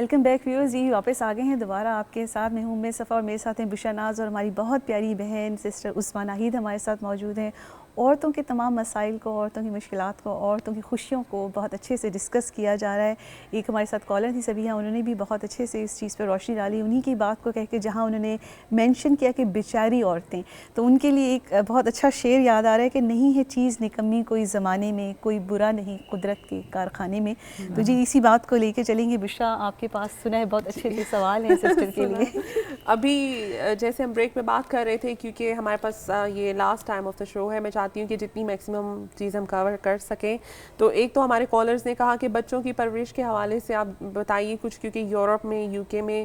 Welcome back viewers, جی واپس آ گئے ہیں دوبارہ آپ کے ساتھ. میں ہوں میں صفا اور میرے ساتھ ہیں بشرا ناز اور ہماری بہت پیاری بہن سسٹر عثمان ناہید ہمارے ساتھ موجود ہیں. عورتوں کے تمام مسائل کو، عورتوں کی مشکلات کو، عورتوں کی خوشیوں کو بہت اچھے سے ڈسکس کیا جا رہا ہے. ایک ہمارے ساتھ کالر تھی سبیہ، انہوں نے بھی بہت اچھے سے اس چیز پہ روشنی ڈالی. انہی کی بات کو کہہ کے جہاں انہوں نے مینشن کیا کہ بیچاری عورتیں، تو ان کے لیے ایک بہت اچھا شعر یاد آ رہا ہے کہ نہیں ہے چیز نکمی کوئی زمانے میں، کوئی برا نہیں قدرت کے کارخانے میں. تو جی اسی بات کو لے کے چلیں گے. بشرا آپ کے پاس سنا ہے بہت اچھے اچھے سوال ہیں سسٹر کے لیے. ابھی جیسے ہم بریک میں بات کر رہے تھے، کیونکہ ہمارے پاس یہ لاسٹ ٹائم آف دا شو ہے، میں چاہتی ہوں کہ جتنی میکسیمم چیز ہم کور کر سکیں. تو ایک تو ہمارے کالرز نے کہا کہ بچوں کی پرورش کے حوالے سے آپ بتائیے کچھ، کیونکہ یورپ میں، یو کے میں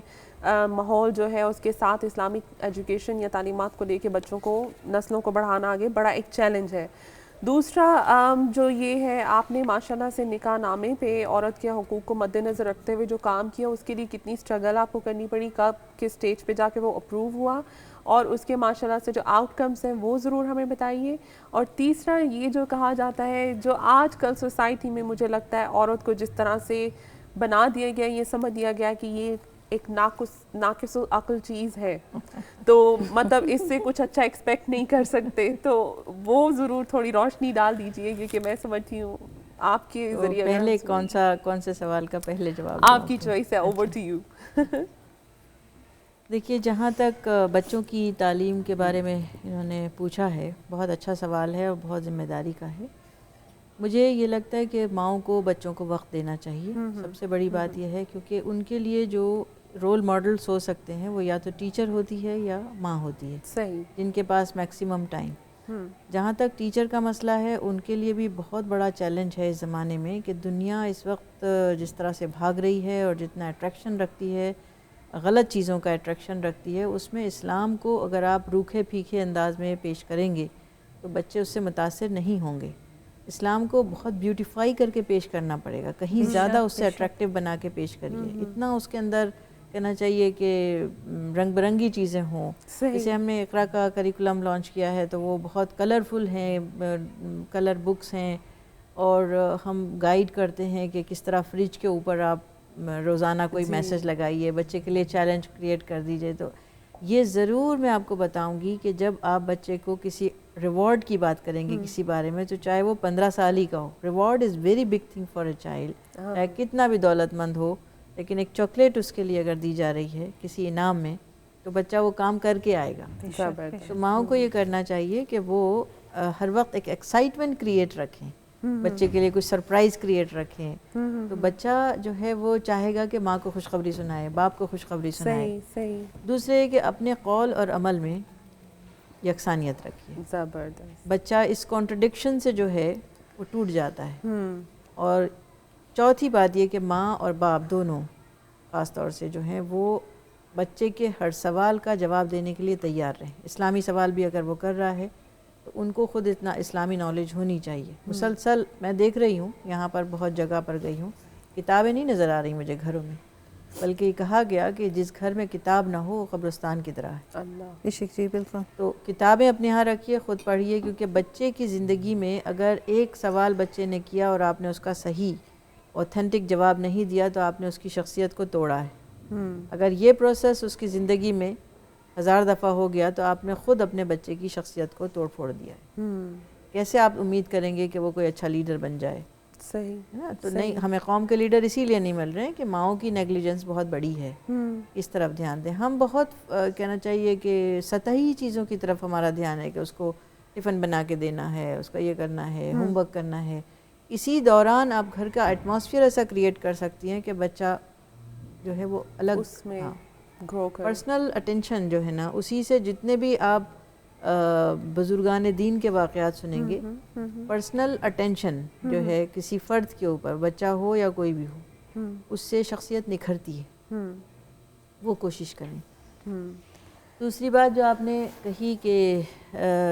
ماحول جو ہے اس کے ساتھ اسلامک ایجوکیشن یا تعلیمات کو لے کے بچوں کو، نسلوں کو بڑھانا آگے بڑا ایک چیلنج ہے. دوسرا جو یہ ہے، آپ نے ماشاءاللہ سے نکاح نامے پہ عورت کے حقوق کو مد نظر رکھتے ہوئے جو کام کیا، اس کے لیے کتنی سٹرگل آپ کو کرنی پڑی، کب کس سٹیج پہ جا کے وہ اپروو ہوا، اور اس کے ماشاءاللہ سے جو آؤٹ کمز ہیں وہ ضرور ہمیں بتائیے. اور تیسرا یہ جو کہا جاتا ہے، جو آج کل سوسائٹی میں مجھے لگتا ہے عورت کو جس طرح سے بنا دیا گیا، یہ سمجھ دیا گیا کہ یہ ایک ناقص عقل چیز ہے، تو مطلب اس سے کچھ اچھا ایکسپیکٹ نہیں کر سکتے. تو وہ ضرور تھوڑی روشنی ڈال دیجئے، کیونکہ میں سمجھتی ہوں آپ کے ذریعے. پہلے کون سے سوال کا پہلے جواب آپ کی چوائس ہے، اوور ٹو یو. دیکھیے، جہاں تک بچوں کی تعلیم کے بارے میں انہوں نے پوچھا ہے، بہت اچھا سوال ہے اور بہت ذمہ داری کا ہے. مجھے یہ لگتا ہے کہ ماؤں کو بچوں کو وقت دینا چاہیے. سب سے بڑی بات یہ ہے، کیونکہ ان کے لیے جو رول ماڈلز ہو سکتے ہیں وہ یا تو ٹیچر ہوتی ہے یا ماں ہوتی ہے، صحیح، جن کے پاس میکسیمم ٹائم. جہاں تک ٹیچر کا مسئلہ ہے، ان کے لیے بھی بہت بڑا چیلنج ہے اس زمانے میں کہ دنیا اس وقت جس طرح سے بھاگ رہی ہے اور جتنا اٹریکشن رکھتی ہے، غلط چیزوں کا اٹریکشن رکھتی ہے، اس میں اسلام کو اگر آپ روکھے پھیکے انداز میں پیش کریں گے تو بچے اس سے متاثر نہیں ہوں گے. اسلام کو بہت بیوٹیفائی کر کے پیش کرنا پڑے گا، کہیں زیادہ اس سے اٹریکٹیو بنا کے پیش کریے. اتنا اس کے اندر کہنا چاہیے کہ رنگ برنگی چیزیں ہوں. جیسے ہم نے اقرا کا کریکولم لانچ کیا ہے تو وہ بہت کلرفل ہیں، کلر بکس ہیں، اور ہم گائیڈ کرتے ہیں کہ کس طرح فریج کے اوپر آپ روزانہ کوئی میسج لگائیے، بچے کے لیے چیلنج کریٹ کر دیجئے. تو یہ ضرور میں آپ کو بتاؤں گی کہ جب آپ بچے کو کسی ریوارڈ کی بات کریں گے کسی بارے میں، تو چاہے وہ 15 سال ہی کا ہو، reward is very big thing for a child. چاہے کتنا بھی دولت مند ہو، لیکن ایک چاکلیٹ اس کے لیے اگر دی جا رہی ہے کسی انعام میں، تو بچہ وہ کام کر کے آئے گا. تو ماؤں کو یہ کرنا چاہیے کہ وہ ہر وقت ایک ایکسائٹمنٹ کریٹ رکھیں، بچے کے لیے کچھ سرپرائز کریٹ رکھیں. تو بچہ جو ہے وہ چاہے گا کہ ماں کو خوشخبری سنائے، باپ کو خوشخبری سنائے. دوسرے کہ اپنے قول اور عمل میں یکسانیت رکھیے. زبردست. بچہ اس کانٹرڈکشن سے جو ہے وہ ٹوٹ جاتا ہے. اور چوتھی بات یہ کہ ماں اور باپ دونوں خاص طور سے جو ہیں وہ بچے کے ہر سوال کا جواب دینے کے لیے تیار رہیں. اسلامی سوال بھی اگر وہ کر رہا ہے تو ان کو خود اتنا اسلامی نالج ہونی چاہیے. مسلسل میں دیکھ رہی ہوں، یہاں پر بہت جگہ پر گئی ہوں، کتابیں نہیں نظر آ رہی مجھے گھروں میں، بلکہ کہا گیا کہ جس گھر میں کتاب نہ ہو وہ قبرستان کی طرح ہے. جی بالکل. تو کتابیں اپنے ہاں رکھیے، خود پڑھیے، کیونکہ بچے کی زندگی میں اگر ایک سوال بچے نے کیا اور آپ نے اس کا صحیح اوتھینٹک جواب نہیں دیا تو آپ نے اس کی شخصیت کو توڑا ہے. اگر یہ پروسیس اس کی زندگی میں 1000 دفعہ ہو گیا تو آپ نے خود اپنے بچے کی شخصیت کو توڑ پھوڑ دیا ہے. کیسے آپ امید کریں گے کہ وہ کوئی اچھا لیڈر بن جائے؟ صحیح ہے نا. تو نہیں، ہمیں قوم کے لیڈر اسی لیے نہیں مل رہے ہیں کہ ماؤں کی نیگلیجنس بہت بڑی ہے. اس طرف دھیان دیں. ہم بہت کہنا چاہیے کہ سطحی چیزوں کی طرف ہمارا دھیان ہے کہ اس کو ٹفن بنا کے دینا ہے، اس کا یہ کرنا ہے، ہوم ورک کرنا ہے. اسی دوران آپ گھر کا ایٹماسفیئر ایسا کریٹ کر سکتی ہیں کہ بچہ جو ہے وہ الگ اس میں گرو کرے. پرسنل اٹینشن جو ہے نا، اسی سے جتنے بھی آپ بزرگان دین کے واقعات سنیں گے، پرسنل اٹینشن جو ہے کسی فرد کے اوپر، بچہ ہو یا کوئی بھی ہو، اس سے شخصیت نکھرتی ہے. وہ کوشش کریں. دوسری بات جو آپ نے کہی کہ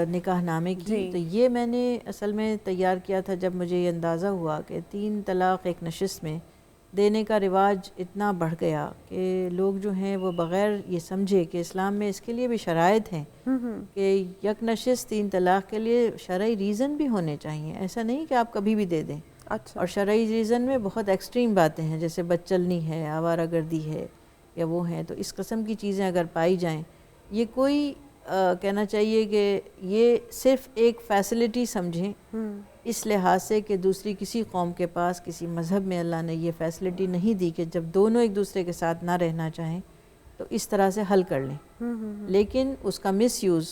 نکاح نامے کی، تو یہ میں نے اصل میں تیار کیا تھا جب مجھے یہ اندازہ ہوا کہ 3 طلاق ایک نشست میں دینے کا رواج اتنا بڑھ گیا کہ لوگ جو ہیں وہ بغیر یہ سمجھے کہ اسلام میں اس کے لیے بھی شرائط ہیں کہ یک نشست 3 طلاق کے لیے شرعی ریزن بھی ہونے چاہیے. ایسا نہیں کہ آپ کبھی بھی دے دیں. اچھا. اور شرعی ریزن میں بہت ایکسٹریم باتیں ہیں، جیسے بدچلنی ہے، آوارہ گردی ہے یا وہ ہیں، تو اس قسم کی چیزیں اگر پائی جائیں، یہ کوئی کہنا چاہیے کہ یہ صرف ایک فیسلٹی سمجھیں اس لحاظ سے کہ دوسری کسی قوم کے پاس کسی مذہب میں اللہ نے یہ فیسلٹی نہیں دی کہ جب دونوں ایک دوسرے کے ساتھ نہ رہنا چاہیں تو اس طرح سے حل کر لیں، لیکن اس کا مس یوز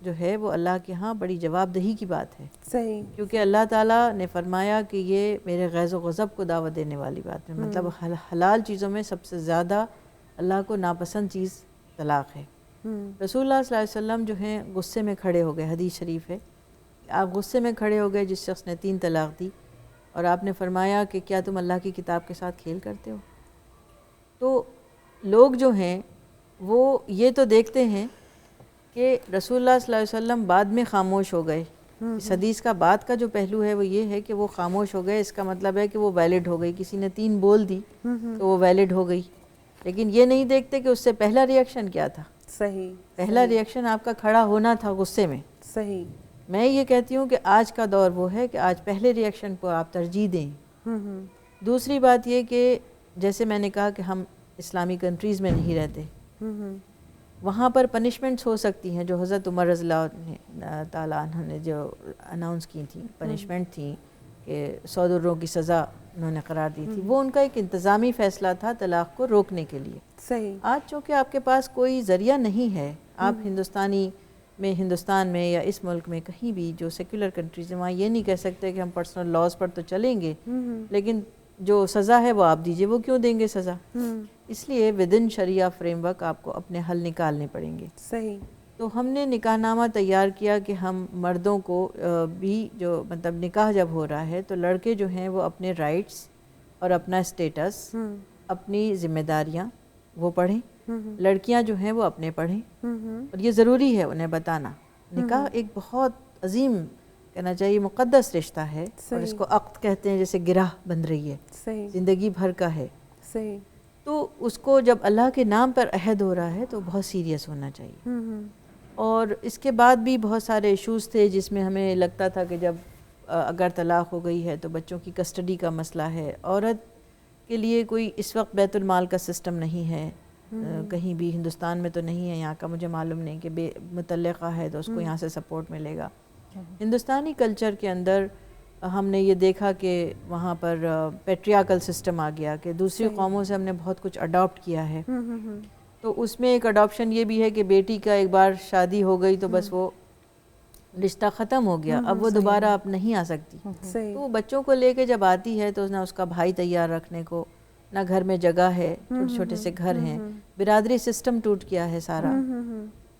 جو ہے وہ اللہ کے ہاں بڑی جواب دہی کی بات ہے. صحیح. کیونکہ اللہ تعالیٰ نے فرمایا کہ یہ میرے غیظ و غضب کو دعوت دینے والی بات ہے، مطلب حلال چیزوں میں سب سے زیادہ اللہ کو ناپسند چیز طلاق ہے. رسول اللہ صلی اللہ علیہ وسلم جو ہیں غصے میں کھڑے ہو گئے، حدیث شریف ہے، آپ غصے میں کھڑے ہو گئے جس شخص نے 3 طلاق دی، اور آپ نے فرمایا کہ کیا تم اللہ کی کتاب کے ساتھ کھیل کرتے ہو؟ تو لوگ جو ہیں وہ یہ تو دیکھتے ہیں کہ رسول اللہ صلی اللہ علیہ وسلم بعد میں خاموش ہو گئے. اس حدیث کا بعد کا جو پہلو ہے وہ یہ ہے کہ وہ خاموش ہو گئے، اس کا مطلب ہے کہ وہ ویلڈ ہو گئی، کسی نے 3 بول دی تو وہ ویلڈ ہو گئی. لیکن یہ نہیں دیکھتے کہ اس سے پہلا ریئیکشن کیا تھا. صحیح. پہلا ریئیکشن آپ کا کھڑا ہونا تھا غصے میں. صحیح. میں یہ کہتی ہوں کہ آج کا دور وہ ہے کہ آج پہلے ریئیکشن کو آپ ترجیح دیں. دوسری بات یہ کہ جیسے میں نے کہا کہ ہم اسلامی کنٹریز میں نہیں رہتے، وہاں پر پنشمنٹس ہو سکتی ہیں جو حضرت عمر رضی اللہ تعالیٰ عنہ نے جو اناؤنس کی تھیں، پنشمنٹ تھیں کہ 100 درہم کی سزا انہوں نے قرار دی تھی، وہ ان کا ایک انتظامی فیصلہ تھا طلاق کو روکنے کے لیے. صحیح. آج چونکہ آپ کے پاس کوئی ذریعہ نہیں ہے، آپ ہندوستان میں یا اس ملک میں کہیں بھی جو سیکولر کنٹریز ہیں وہاں یہ نہیں کہہ سکتے کہ ہم پرسنل لاز پر تو چلیں گے، لیکن جو سزا ہے وہ آپ دیجئے. وہ کیوں دیں گے سزا؟ اس لیے ودن شریعہ فریم ورک آپ کو اپنے حل نکالنے پڑیں گے. صحیح. تو ہم نے نکاح نامہ تیار کیا کہ ہم مردوں کو بھی جو مطلب نکاح جب ہو رہا ہے تو لڑکے جو ہیں وہ اپنے رائٹس اور اپنا اسٹیٹس، اپنی ذمہ داریاں وہ پڑھیں، لڑکیاں جو ہیں وہ اپنے پڑھیں، اور یہ ضروری ہے انہیں بتانا. نکاح ایک بہت عظیم کہنا چاہیے مقدس رشتہ ہے، اور اس کو عقد کہتے ہیں، جیسے گرہ بندھ رہی ہے، صحیح. زندگی بھر کا ہے. صحیح. تو اس کو جب اللہ کے نام پر عہد ہو رہا ہے تو بہت سیریس ہونا چاہیے. اور اس کے بعد بھی بہت سارے ایشوز تھے جس میں ہمیں لگتا تھا کہ جب اگر طلاق ہو گئی ہے تو بچوں کی کسٹڈی کا مسئلہ ہے. عورت کے لیے کوئی اس وقت بیت المال کا سسٹم نہیں ہے کہیں بھی، ہندوستان میں تو نہیں ہے، یہاں کا مجھے معلوم نہیں کہ بے مطلقہ ہے تو اس کو یہاں سے سپورٹ ملے گا. ہندوستانی کلچر کے اندر ہم نے یہ دیکھا کہ وہاں پر پیٹریاکل سسٹم آ گیا کہ دوسری قوموں سے ہم نے بہت کچھ اڈاپٹ کیا ہے. تو اس میں ایک اڈاپشن یہ بھی ہے کہ بیٹی کا ایک بار شادی ہو گئی تو بس وہ رشتہ ختم ہو گیا، اب وہ دوبارہ اب نہیں آ سکتی. تو وہ بچوں کو لے کے جب آتی ہے تو نہ اس کا بھائی تیار رکھنے کو، نہ گھر میں جگہ ہے، چھوٹے چھوٹے سے گھر ہیں، برادری سسٹم ٹوٹ گیا ہے سارا.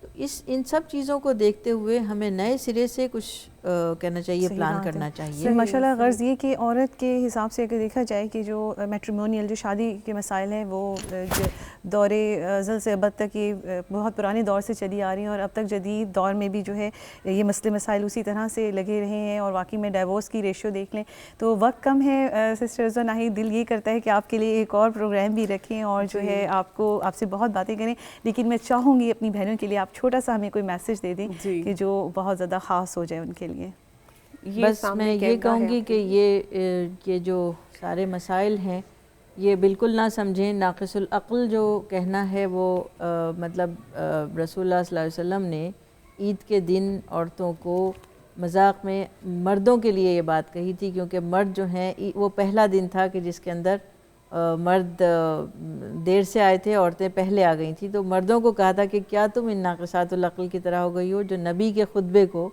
تو ان سب چیزوں کو دیکھتے ہوئے ہمیں نئے سرے سے کچھ کہنا چاہیے، پلان کرنا چاہیے. ماشاء اللہ غرض یہ کہ عورت کے حساب سے اگر دیکھا جائے کہ جو میٹریمونیل جو شادی کے مسائل ہیں وہ دور ازل سے ابد تک یہ بہت پرانے دور سے چلی آ رہی ہیں، اور اب تک جدید دور میں بھی جو ہے یہ مسئلے مسائل اسی طرح سے لگے رہے ہیں. اور واقعی میں ڈائیورس کی ریشیو دیکھ لیں تو وقت کم ہے. سسٹر عزہ ناہید، دل یہ کرتا ہے کہ آپ کے لیے ایک اور پروگرام بھی رکھیں اور جو ہے آپ سے بہت باتیں کریں، لیکن میں چاہوں گی اپنی بہنوں کے لیے آپ چھوٹا سا ہمیں کوئی میسج دے دیں کہ جو بہت زیادہ خاص ہو جائے ان کے لیے. بس میں یہ کہوں گی کہ یہ جو سارے مسائل ہیں یہ بالکل نہ سمجھیں ناقص العقل جو کہنا ہے وہ مطلب رسول اللہ صلی اللہ علیہ وسلم نے عید کے دن عورتوں کو مذاق میں مردوں کے لیے یہ بات کہی تھی، کیونکہ مرد جو ہیں وہ پہلا دن تھا کہ جس کے اندر مرد دیر سے آئے تھے، عورتیں پہلے آ گئی تھیں. تو مردوں کو کہا تھا کہ کیا تم ان ناقصات العقل کی طرح ہو گئی ہو جو نبی کے خطبے کو،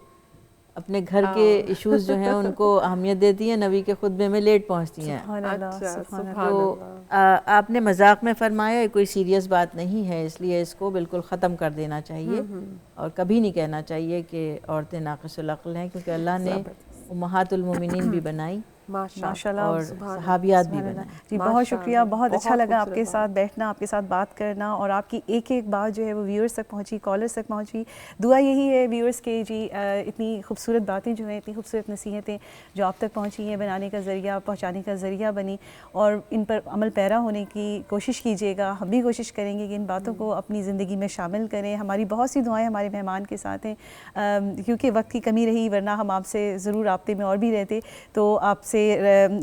اپنے گھر کے ایشوز جو ہیں ان کو اہمیت دیتی ہیں، نبی کے خطبے میں لیٹ پہنچتی ہیں. تو آپ نے مذاق میں فرمایا، کوئی سیریس بات نہیں ہے، اس لیے اس کو بالکل ختم کر دینا چاہیے اور کبھی نہیں کہنا چاہیے کہ عورتیں ناقص العقل ہیں، کیونکہ اللہ نے امہات المومنین بھی بنائی ماشاءاللہ اور صحابیات بھی بنائیں. جی بہت شکریہ، بہت اچھا لگا آپ کے ساتھ بیٹھنا، آپ کے ساتھ بات کرنا، اور آپ کی ایک ایک بات جو ہے وہ ویورز تک پہنچی، کالرز تک پہنچی. دعا یہی ہے ویورز کے جی اتنی خوبصورت باتیں جو ہیں، اتنی خوبصورت نصیحتیں جو آپ تک پہنچی ہیں، بنانے کا ذریعہ، پہنچانے کا ذریعہ بنی، اور ان پر عمل پیرا ہونے کی کوشش کیجیے گا. ہم بھی کوشش کریں گے کہ ان باتوں کو اپنی زندگی میں شامل کریں. ہماری بہت سی دعائیں ہمارے مہمان کے ساتھ ہیں، کیونکہ وقت کی کمی رہی ورنہ ہم آپ سے ضرور رابطے میں اور بھی رہتے. تو آپ سے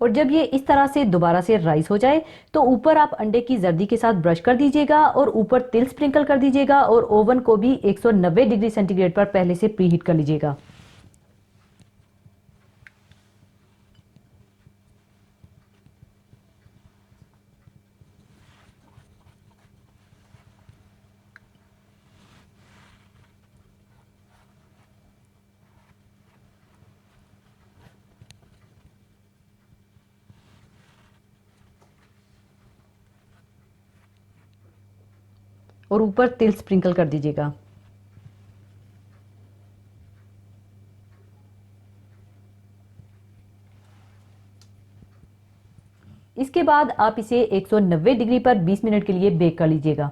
اور جب یہ اس طرح سے دوبارہ سے رائز ہو جائے تو اوپر آپ انڈے کی زردی کے ساتھ برش کر دیجئے گا اور اوپر تل سپرنکل کر دیجئے گا اور اوون کو بھی 190 ڈگری سینٹی گریڈ پر پہلے سے پری ہیٹ کر لیجئے گا. اور اوپر تل سپرنکل کر دیجئے گا. اس کے بعد آپ اسے 190 ڈگری پر 20 منٹ کے لیے بیک کر لیجئے گا.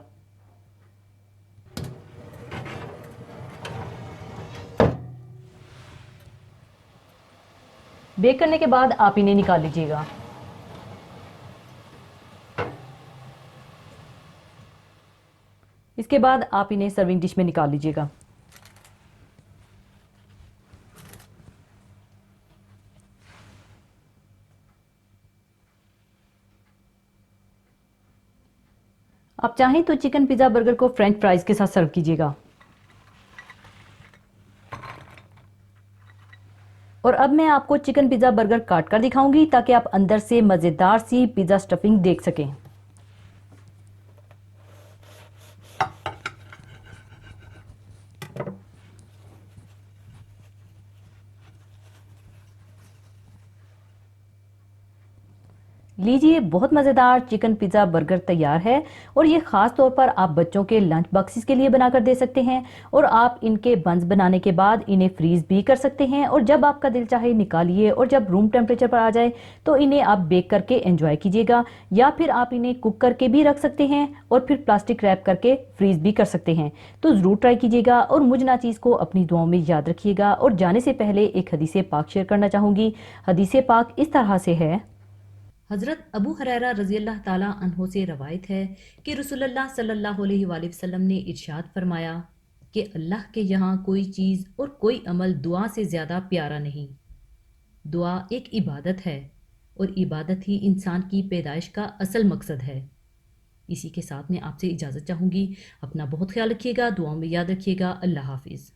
بیک کرنے کے بعد آپ انہیں نکال لیجئے گا. اس کے بعد آپ انہیں سرونگ ڈش میں نکال لیجئے گا. آپ چاہیں تو چکن پیزا برگر کو فرینچ فرائز کے ساتھ سرو کیجئے گا. اور اب میں آپ کو چکن پیزا برگر کاٹ کر دکھاؤں گی تاکہ آپ اندر سے مزیدار سی پیزا سٹفنگ دیکھ سکیں. لیجیے بہت مزیدار چکن پیزا برگر تیار ہے اور یہ خاص طور پر آپ بچوں کے لنچ باکسز کے لیے بنا کر دے سکتے ہیں اور آپ ان کے بنز بنانے کے بعد انہیں فریز بھی کر سکتے ہیں اور جب آپ کا دل چاہے نکالیے اور جب روم ٹیمپریچر پر آ جائے تو انہیں آپ بیک کر کے انجوائے کیجیے گا یا پھر آپ انہیں کوک کر کے بھی رکھ سکتے ہیں اور پھر پلاسٹک ریپ کر کے فریز بھی کر سکتے ہیں. تو ضرور ٹرائی کیجیے گا اور مجھ ناچیز کو اپنی دعاؤں میں یاد رکھیے گا. اور جانے سے پہلے ایک حدیث پاک شیئر کرنا چاہوں گی. حدیث پاک اس طرح سے ہے. حضرت ابو ہریرہ رضی اللہ تعالیٰ عنہ سے روایت ہے کہ رسول اللہ صلی اللہ علیہ وآلہ وسلم نے ارشاد فرمایا کہ اللہ کے یہاں کوئی چیز اور کوئی عمل دعا سے زیادہ پیارا نہیں. دعا ایک عبادت ہے اور عبادت ہی انسان کی پیدائش کا اصل مقصد ہے. اسی کے ساتھ میں آپ سے اجازت چاہوں گی. اپنا بہت خیال رکھیے گا, دعاؤں میں یاد رکھیے گا. اللہ حافظ.